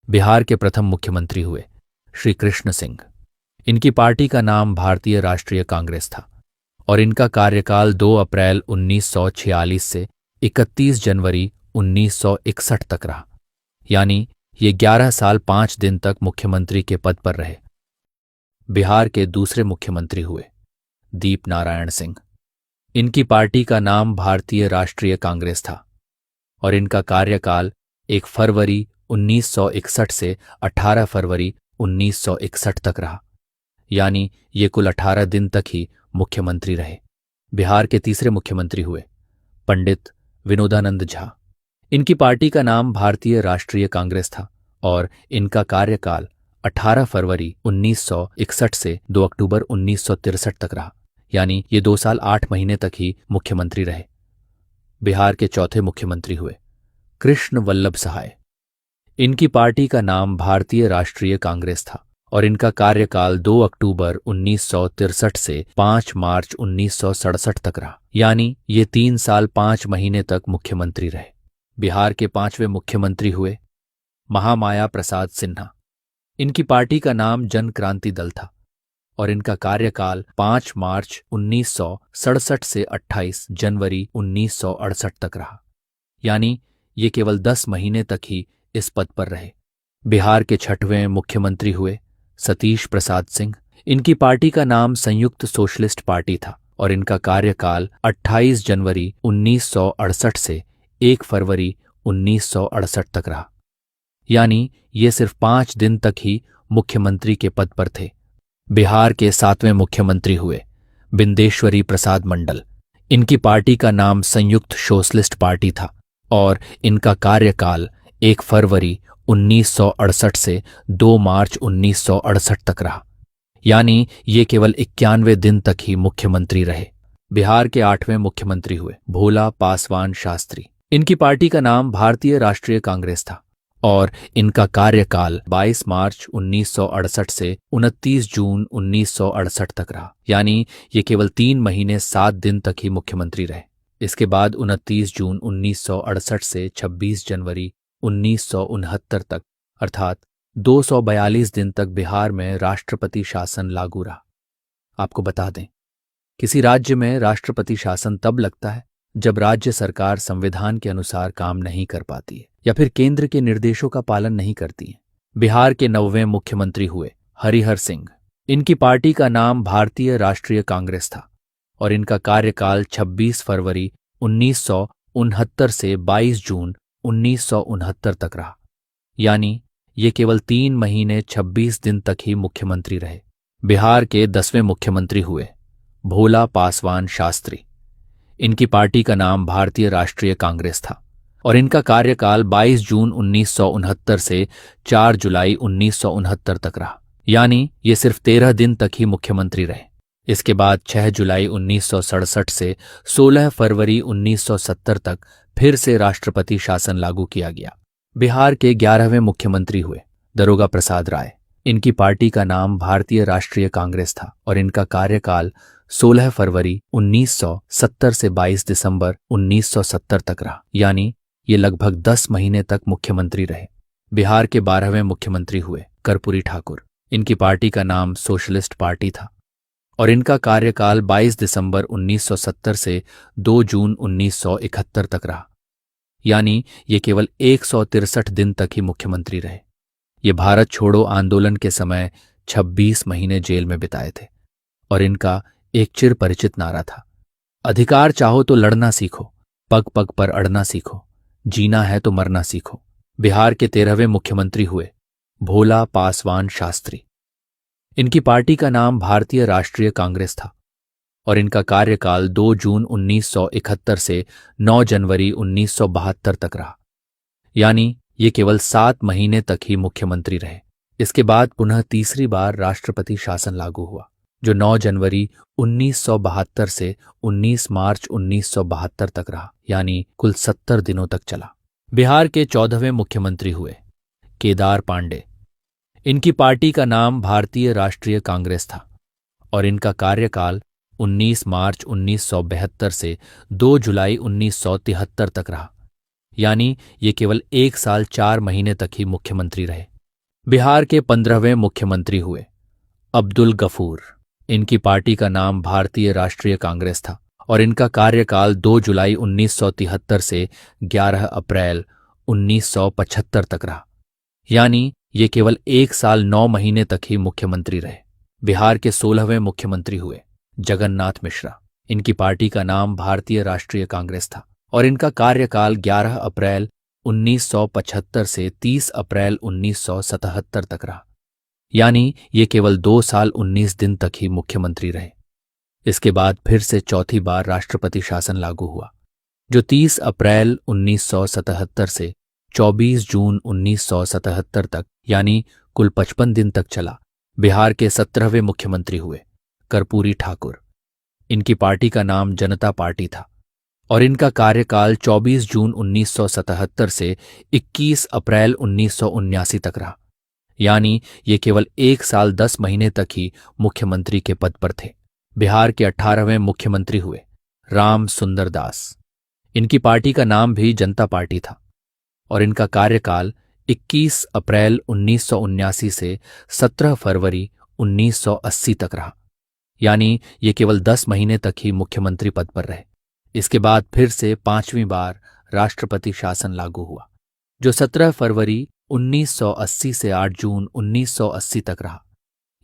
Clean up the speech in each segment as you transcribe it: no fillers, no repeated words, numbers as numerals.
बिहार के प्रथम मुख्यमंत्री हुए श्री कृष्ण सिंह। इनकी पार्टी का नाम भारतीय राष्ट्रीय कांग्रेस था और इनका कार्यकाल 2 अप्रैल 1946 से 31 जनवरी 1961 तक रहा, यानी ये 11 साल 5 दिन तक मुख्यमंत्री के पद पर रहे। बिहार के दूसरे मुख्यमंत्री हुए दीप नारायण सिंह। इनकी पार्टी का नाम भारतीय राष्ट्रीय कांग्रेस था और इनका कार्यकाल 1 फरवरी 1961 से 18 फरवरी 1961 तक रहा, यानी ये कुल 18 दिन तक ही मुख्यमंत्री रहे। बिहार के तीसरे मुख्यमंत्री हुए पंडित विनोदानंद झा। इनकी पार्टी का नाम भारतीय राष्ट्रीय कांग्रेस था और इनका कार्यकाल 18 फरवरी 1961 से 2 अक्टूबर 1963 तक रहा, यानी ये 2 साल 8 महीने तक ही मुख्यमंत्री रहे। बिहार के चौथे मुख्यमंत्री हुए कृष्ण वल्लभ सहाय। इनकी पार्टी का नाम भारतीय राष्ट्रीय कांग्रेस था और इनका कार्यकाल 2 अक्टूबर 1963 से 5 मार्च 1967 तक रहा, यानी ये 3 साल 5 महीने तक मुख्यमंत्री रहे। बिहार के पांचवें मुख्यमंत्री हुए महामाया प्रसाद सिन्हा। इनकी पार्टी का नाम जन क्रांति दल था और इनका कार्यकाल 5 मार्च 1967 से 28 जनवरी 1968 तक रहा, यानी ये केवल 10 महीने तक ही इस पद पर रहे। बिहार के छठवें मुख्यमंत्री हुए सतीश प्रसाद सिंह। इनकी पार्टी का नाम संयुक्त सोशलिस्ट पार्टी था और इनका कार्यकाल 28 जनवरी 1968 से 1 फरवरी 1968 तक रहा, यानी ये सिर्फ 5 दिन तक ही मुख्यमंत्री के पद पर थे। बिहार के सातवें मुख्यमंत्री हुए बिंदेश्वरी प्रसाद मंडल। इनकी पार्टी का नाम संयुक्त सोशलिस्ट पार्टी था और इनका कार्यकाल 1 फरवरी 1968 से 2 मार्च 1968 तक रहा, यानी ये केवल 91 दिन तक ही मुख्यमंत्री रहे। बिहार के आठवें मुख्यमंत्री हुए भोला पासवान शास्त्री। इनकी पार्टी का नाम भारतीय राष्ट्रीय कांग्रेस था और इनका कार्यकाल 22 मार्च 1968 से 29 जून 1968 तक रहा, यानी ये केवल 3 महीने 7 दिन तक ही मुख्यमंत्री रहे। इसके बाद 29 जून 1968 से 26 जनवरी 1969 तक, अर्थात 242 दिन तक बिहार में राष्ट्रपति शासन लागू रहा। आपको बता दें, किसी राज्य में राष्ट्रपति शासन तब लगता है जब राज्य सरकार संविधान के अनुसार काम नहीं कर पाती है या फिर केंद्र के निर्देशों का पालन नहीं करती है। बिहार के 9वें मुख्यमंत्री हुए हरिहर सिंह। इनकी पार्टी का नाम भारतीय राष्ट्रीय कांग्रेस था और इनका कार्यकाल 26 फरवरी 1969 से 22 जून 1969 तक रहा, यानी ये केवल 3 महीने 26 दिन तक ही मुख्यमंत्री रहे। बिहार के 10वें मुख्यमंत्री हुए भोला पासवान शास्त्री। इनकी पार्टी का नाम भारतीय राष्ट्रीय कांग्रेस था और इनका कार्यकाल 22 जून 1969 से 4 जुलाई 1969 तक रहा, यानी ये सिर्फ 13 दिन तक ही मुख्यमंत्री रहे। इसके बाद 6 जुलाई 1967 से 16 फरवरी 1970 तक फिर से राष्ट्रपति शासन लागू किया गया। बिहार के 11वें मुख्यमंत्री हुए दारोगा प्रसाद राय। इनकी पार्टी का नाम भारतीय राष्ट्रीय कांग्रेस था और इनका कार्यकाल 16 फरवरी 1970 से 22 दिसंबर 1970 तक रहा, यानी ये लगभग 10 महीने तक मुख्यमंत्री रहे। बिहार के 12वें मुख्यमंत्री हुए कर्पूरी ठाकुर। इनकी पार्टी का नाम सोशलिस्ट पार्टी था और इनका कार्यकाल 22 दिसंबर 1970 से 2 जून 1971 तक रहा, यानी ये केवल 163 दिन तक ही मुख्यमंत्री रहे। ये भारत छोड़ो आंदोलन के समय 26 महीने जेल में बिताए थे और इनका एक चिर परिचित नारा था, अधिकार चाहो तो लड़ना सीखो, पग पग पर अड़ना सीखो, जीना है तो मरना सीखो। बिहार के 13वें मुख्यमंत्री हुए भोला पासवान शास्त्री। इनकी पार्टी का नाम भारतीय राष्ट्रीय कांग्रेस था और इनका कार्यकाल 2 जून 1971 से 9 जनवरी 1972 तक रहा, यानी ये केवल 7 महीने तक ही मुख्यमंत्री रहे। इसके बाद पुनः तीसरी बार राष्ट्रपति शासन लागू हुआ, जो 9 जनवरी 1972 से 19 मार्च 1972 तक रहा, यानी कुल 70 दिनों तक चला। बिहार के 14वें मुख्यमंत्री हुए केदार पांडे। इनकी पार्टी का नाम भारतीय राष्ट्रीय कांग्रेस था और इनका कार्यकाल 19 मार्च 1972 से 2 जुलाई 1973 तक रहा, यानी ये केवल 1 साल 4 महीने तक ही मुख्यमंत्री रहे। बिहार के 15वें मुख्यमंत्री हुए अब्दुल गफूर। इनकी पार्टी का नाम भारतीय राष्ट्रीय कांग्रेस था और इनका कार्यकाल 2 जुलाई 1973 से 11 अप्रैल 1975 तक रहा। यानी ये केवल 1 साल 9 महीने तक ही मुख्यमंत्री रहे। बिहार के 16वें मुख्यमंत्री हुए जगन्नाथ मिश्रा। इनकी पार्टी का नाम भारतीय राष्ट्रीय कांग्रेस था और इनका कार्यकाल 11 अप्रैल 1975 से 30 अप्रैल 1977 तक रहा। यानी ये केवल 2 साल 19 दिन तक ही मुख्यमंत्री रहे। इसके बाद फिर से चौथी बार राष्ट्रपति शासन लागू हुआ, जो 30 अप्रैल 1977 से 24 जून 1977 तक यानी कुल 55 दिन तक चला। बिहार के 17वें मुख्यमंत्री हुए कर्पूरी ठाकुर। इनकी पार्टी का नाम जनता पार्टी था और इनका कार्यकाल 24 जून 1977 से 21 अप्रैल 1979 तक रहा। यानी ये केवल 1 साल 10 महीने तक ही मुख्यमंत्री के पद पर थे। बिहार के 18वें मुख्यमंत्री हुए राम सुंदर दास। इनकी पार्टी का नाम भी जनता पार्टी था और इनका कार्यकाल 21 अप्रैल 1979 से 17 फरवरी 1980 तक रहा। यानी ये केवल 10 महीने तक ही मुख्यमंत्री पद पर रहे। इसके बाद फिर से 5वीं बार राष्ट्रपति शासन लागू हुआ, जो 17 फरवरी 1980 से 8 जून 1980 तक रहा।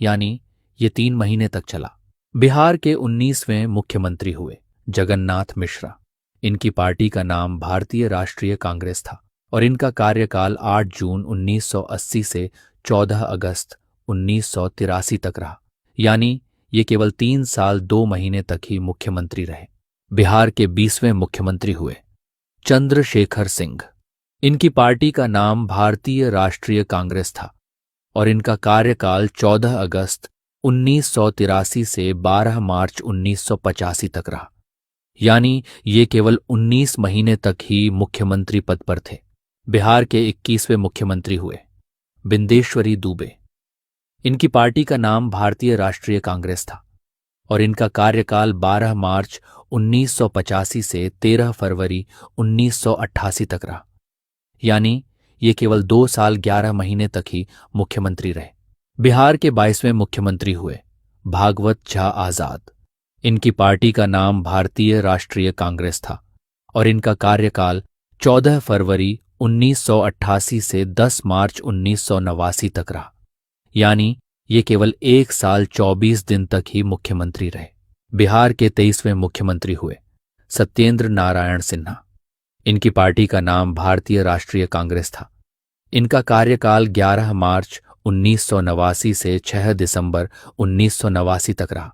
यानी ये 3 महीने तक चला। बिहार के 19वें मुख्यमंत्री हुए जगन्नाथ मिश्रा। इनकी पार्टी का नाम भारतीय राष्ट्रीय कांग्रेस था और इनका कार्यकाल 8 जून 1980 से 14 अगस्त 1983 तक रहा। यानी ये केवल 3 साल 2 महीने तक ही मुख्यमंत्री रहे। बिहार के 20वें मुख्यमंत्री हुए चंद्रशेखर सिंह। इनकी पार्टी का नाम भारतीय राष्ट्रीय कांग्रेस था और इनका कार्यकाल 14 अगस्त 1983 से 12 मार्च 1985 तक रहा। यानी ये केवल 19 महीने तक ही मुख्यमंत्री पद पर थे। बिहार के 21वें मुख्यमंत्री हुए बिंदेश्वरी दुबे। इनकी पार्टी का नाम भारतीय राष्ट्रीय कांग्रेस था और इनका कार्यकाल 12 मार्च 1985 से 13 फरवरी 1988 तक रहा। यानी ये केवल 2 साल 11 महीने तक ही मुख्यमंत्री रहे। बिहार के 22वें मुख्यमंत्री हुए भागवत झा आजाद। इनकी पार्टी का नाम भारतीय राष्ट्रीय कांग्रेस था और इनका कार्यकाल 14 फरवरी 1988 से 10 मार्च 1989 तक रहा। यानी ये केवल 1 साल 24 दिन तक ही मुख्यमंत्री रहे। बिहार के 23वें मुख्यमंत्री हुए सत्येंद्र नारायण सिन्हा। इनकी पार्टी का नाम भारतीय राष्ट्रीय कांग्रेस था। इनका कार्यकाल 11 मार्च 1989 से 6 दिसंबर 1989 तक रहा।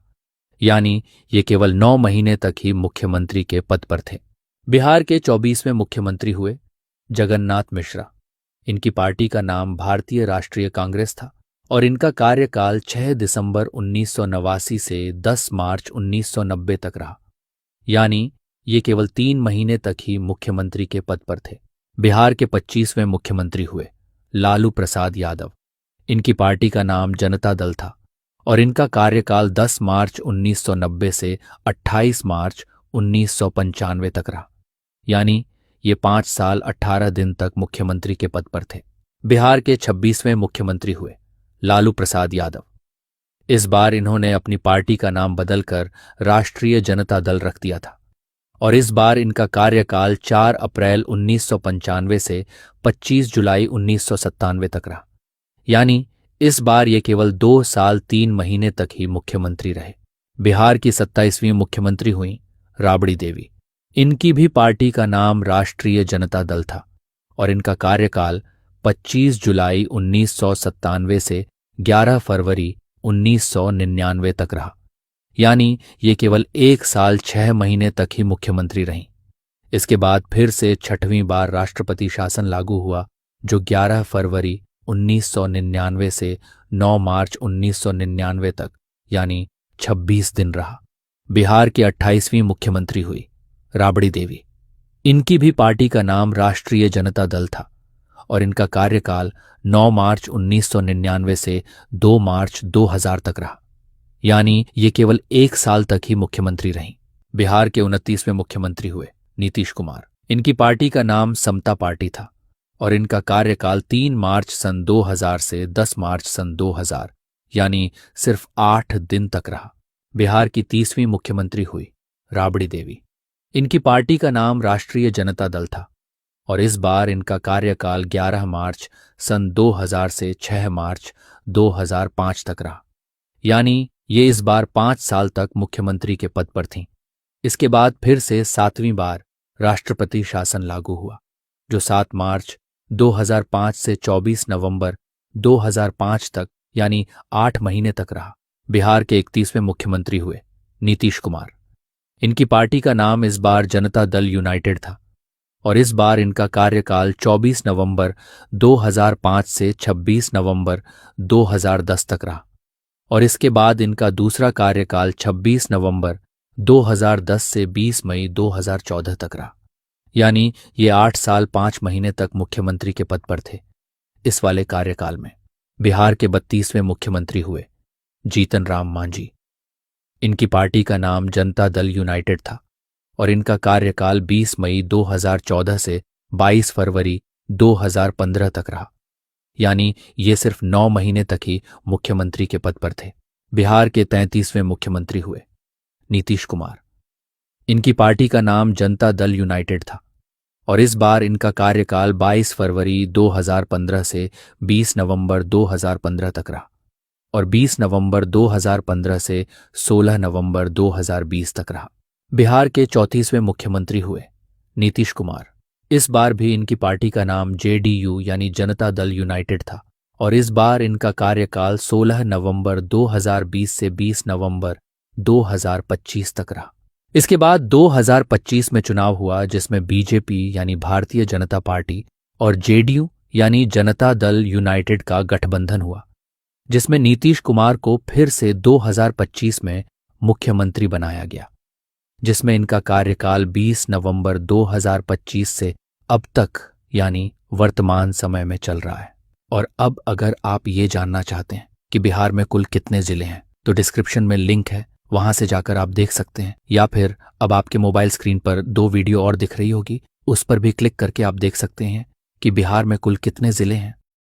यानी ये केवल 9 महीने तक ही मुख्यमंत्री के पद पर थे। बिहार के 24वें मुख्यमंत्री हुए जगन्नाथ मिश्रा। इनकी पार्टी का नाम भारतीय राष्ट्रीय कांग्रेस था और इनका कार्यकाल 6 दिसंबर 1989 से 10 मार्च 1990 तक रहा। यानी ये केवल 3 महीने तक ही मुख्यमंत्री के पद पर थे। बिहार के 25वें मुख्यमंत्री हुए लालू प्रसाद यादव। इनकी पार्टी का नाम जनता दल था और इनका कार्यकाल 10 मार्च 1990 से 28 मार्च 1995 तक रहा। यानी ये 5 साल 18 दिन तक मुख्यमंत्री के पद पर थे। बिहार के 26वें मुख्यमंत्री हुए लालू प्रसाद यादव। इस बार इन्होंने अपनी पार्टी का नाम बदलकर राष्ट्रीय जनता दल रख दिया था और इस बार इनका कार्यकाल 4 अप्रैल 1995 से 25 जुलाई 1997 तक रहा। यानी इस बार ये केवल 2 साल 3 महीने तक ही मुख्यमंत्री रहे। बिहार की 27वीं मुख्यमंत्री हुई राबड़ी देवी। इनकी भी पार्टी का नाम राष्ट्रीय जनता दल था और इनका कार्यकाल 25 जुलाई 1997 से 11 फरवरी 1999 तक रहा। यानी ये केवल 1 साल 6 महीने तक ही मुख्यमंत्री रहीं। इसके बाद फिर से 6वीं बार राष्ट्रपति शासन लागू हुआ, जो 11 फरवरी 1999 से 9 मार्च 1999 तक यानी 26 दिन रहा। बिहार की 28वीं मुख्यमंत्री हुई राबड़ी देवी। इनकी भी पार्टी का नाम राष्ट्रीय जनता दल था और इनका कार्यकाल 9 मार्च 1999 से 2 मार्च 2000 तक रहा। यानी ये केवल 1 साल तक ही मुख्यमंत्री रहीं। बिहार के 29वें मुख्यमंत्री हुए नीतीश कुमार। इनकी पार्टी का नाम समता पार्टी था और इनका कार्यकाल 3 मार्च सन 2000 से 10 मार्च सन 2000 यानी सिर्फ 8 दिन तक रहा। बिहार की 30वीं मुख्यमंत्री हुई राबड़ी देवी। इनकी पार्टी का नाम राष्ट्रीय जनता दल था और इस बार इनका कार्यकाल 11 मार्च सन 2000 से 6 मार्च 2005 तक रहा, यानी ये इस बार 5 साल तक मुख्यमंत्री के पद पर थीं। इसके बाद फिर से 7वीं बार राष्ट्रपति शासन लागू हुआ, जो 7 मार्च 2005 से 24 नवंबर 2005 तक यानी 8 महीने तक रहा। बिहार के 31वें मुख्यमंत्री हुए नीतीश कुमार। इनकी पार्टी का नाम इस बार जनता दल यूनाइटेड था और इस बार इनका कार्यकाल 24 नवंबर 2005 से 26 नवंबर 2010 तक रहा और इसके बाद इनका दूसरा कार्यकाल 26 नवंबर 2010 से 20 मई 2014 तक रहा, यानी ये 8 साल 5 महीने तक मुख्यमंत्री के पद पर थे। इस वाले कार्यकाल में बिहार के 32वें मुख्यमंत्री हुए जीतन राम मांझी। इनकी पार्टी का नाम जनता दल यूनाइटेड था और इनका कार्यकाल 20 मई 2014 से 22 फरवरी 2015 तक रहा, यानी ये सिर्फ 9 महीने तक ही मुख्यमंत्री के पद पर थे। बिहार के 33वें मुख्यमंत्री हुए नीतीश कुमार। इनकी पार्टी का नाम जनता दल यूनाइटेड था और इस बार इनका कार्यकाल 22 फरवरी 2015 से 20 नवंबर 2015 तक रहा और 20 नवंबर 2015 से 16 नवंबर 2020 तक रहा। बिहार के 34वें मुख्यमंत्री हुए नीतीश कुमार। इस बार भी इनकी पार्टी का नाम जेडीयू यानी जनता दल यूनाइटेड था और इस बार इनका कार्यकाल 16 नवंबर 2020 से 20 नवंबर 2025 तक रहा। इसके बाद 2025 में चुनाव हुआ जिसमें बीजेपी यानी भारतीय जनता पार्टी और जेडीयू यानी जनता दल यूनाइटेड का गठबंधन हुआ, जिसमें नीतीश कुमार को फिर से 2025 में मुख्यमंत्री बनाया गया, जिसमें इनका कार्यकाल 20 नवंबर 2025 से अब तक यानी वर्तमान समय में चल रहा है। और अब अगर आप ये जानना चाहते हैं कि बिहार में कुल कितने जिले हैं तो डिस्क्रिप्शन में लिंक है, वहां से जाकर आप देख सकते हैं, या फिर अब आपके मोबाइल स्क्रीन पर 2 वीडियो और दिख रही होगी, उस पर भी क्लिक करके आप देख सकते हैं कि बिहार में कुल कितने जिले हैं।